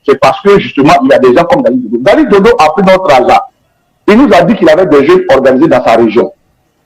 c'est parce que justement, il y a des gens comme Dali Dodo. Dali Dodo a pris notre argent. Il nous a dit qu'il avait des jeunes organisés dans sa région.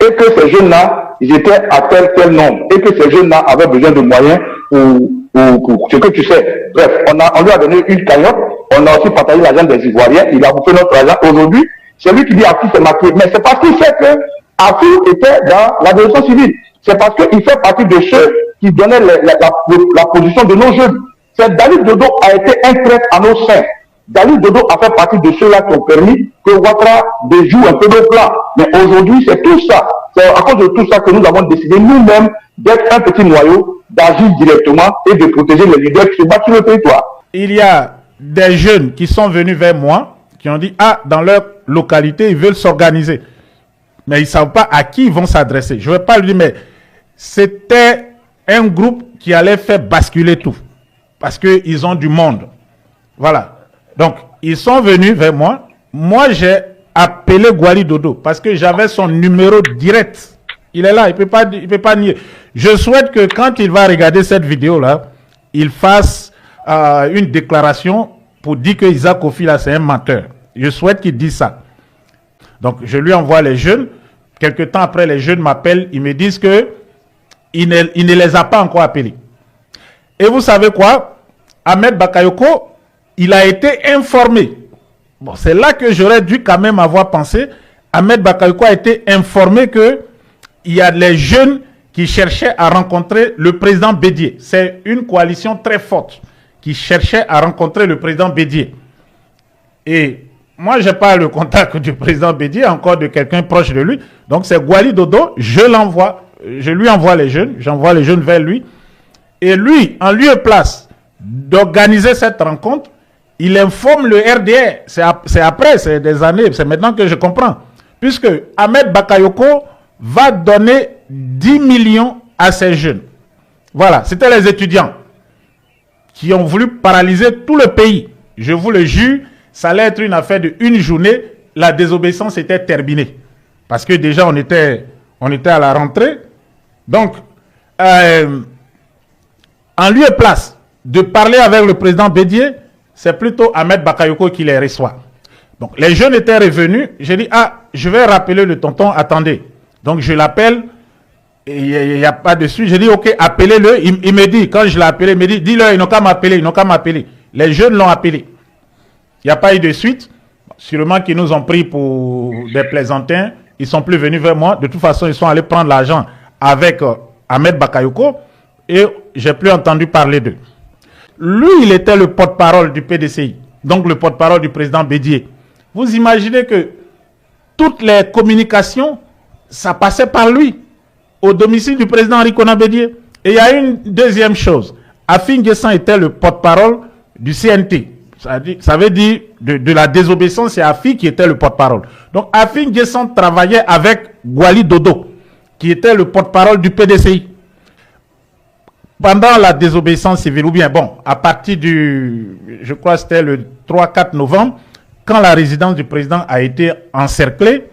Et que ces jeunes-là, ils étaient à tel nombre. Et que ces jeunes-là avaient besoin de moyens pour ce que tu sais. Bref, on lui a donné une cagnotte. On a aussi partagé l'argent des Ivoiriens. Il a bouffé notre argent. Aujourd'hui, c'est lui qui dit Afi s'est maquillé. Mais c'est parce qu'il sait que Afi était dans la direction civile. C'est parce qu'il fait partie de ceux qui donnaient la position de nos jeunes. C'est Dali Dodo a été un traître à nos seins. Dali Dodo a fait partie de ceux-là qui ont permis que Ouattara déjoue un peu nos plans. Mais aujourd'hui, c'est tout ça. C'est à cause de tout ça que nous avons décidé nous-mêmes d'être un petit noyau, d'agir directement et de protéger les leaders qui se battent sur le territoire. Il y a des jeunes qui sont venus vers moi, qui ont dit, dans leur localité, ils veulent s'organiser. Mais ils ne savent pas à qui ils vont s'adresser. Je ne vais pas lui dire, mais c'était un groupe qui allait faire basculer tout. Parce qu'ils ont du monde. Voilà. Donc, ils sont venus vers moi. Moi, j'ai appelé Gwali Dodo parce que j'avais son numéro direct. Il est là, il ne peut pas nier. Je souhaite que quand il va regarder cette vidéo-là, il fasse une déclaration pour dire que Isaac Kofi, là, c'est un menteur. Je souhaite qu'il dise ça. Donc, je lui envoie les jeunes. Quelque temps après, les jeunes m'appellent. Ils me disent qu'il ne les a pas encore appelés. Et vous savez quoi? Ahmed Bakayoko, il a été informé. Bon, c'est là que j'aurais dû quand même avoir pensé. Ahmed Bakayoko a été informé qu'il y a les jeunes qui cherchaient à rencontrer le président Bédié. C'est une coalition très forte qui cherchait à rencontrer le président Bédié. Et moi, je n'ai pas le contact du président Bédié, encore de quelqu'un proche de lui. Donc, c'est Gwali Dodo, je l'envoie. Je lui envoie les jeunes, j'envoie les jeunes vers lui. Et lui, en lieu et place d'organiser cette rencontre, il informe le RDR. C'est après, c'est des années, c'est maintenant que je comprends. Puisque Ahmed Bakayoko va donner 10 millions à ces jeunes. Voilà, c'était les étudiants qui ont voulu paralyser tout le pays. Je vous le jure, ça allait être une affaire de une journée. La désobéissance était terminée. Parce que déjà, on était à la rentrée. Donc, en lieu et place de parler avec le président Bédié, c'est plutôt Ahmed Bakayoko qui les reçoit. Donc, les jeunes étaient revenus. J'ai dit, je vais rappeler le tonton, attendez. Donc, je l'appelle. Il n'y a pas de suite. J'ai dit, ok, appelez-le. Il me dit, quand je l'ai appelé, il me dit, dis-leur, ils n'ont qu'à m'appeler, Les jeunes l'ont appelé. Il n'y a pas eu de suite. Sûrement qu'ils nous ont pris pour des plaisantins. Ils ne sont plus venus vers moi. De toute façon, ils sont allés prendre l'argent avec Ahmed Bakayoko. Et je n'ai plus entendu parler d'eux. Lui, il était le porte-parole du PDCI. Donc, le porte-parole du président Bédié. Vous imaginez que toutes les communications, ça passait par lui, au domicile du président Henri Konan Bédié. Et il y a une deuxième chose. Afin Guessan était le porte-parole du CNT. Ça veut dire de la désobéissance, c'est Afi qui était le porte-parole. Donc, Afin Guessan travaillait avec Gwali Dodo, qui était le porte-parole du PDCI. Pendant la désobéissance civile, ou bien, à partir je crois que c'était le 3-4 novembre, quand la résidence du président a été encerclée,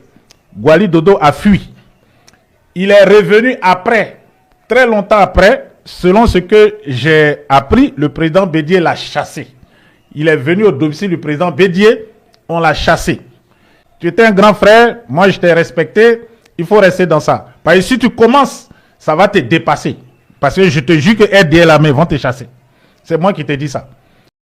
Gwali Dodo a fui. Il est revenu après, très longtemps après, selon ce que j'ai appris, le président Bédié l'a chassé. Il est venu au domicile du président Bédié, on l'a chassé. Tu étais un grand frère, moi je t'ai respecté, il faut rester dans ça. Parce que si tu commences, ça va te dépasser. Parce que je te jure que RDL, ils vont te chasser. C'est moi qui te dis ça.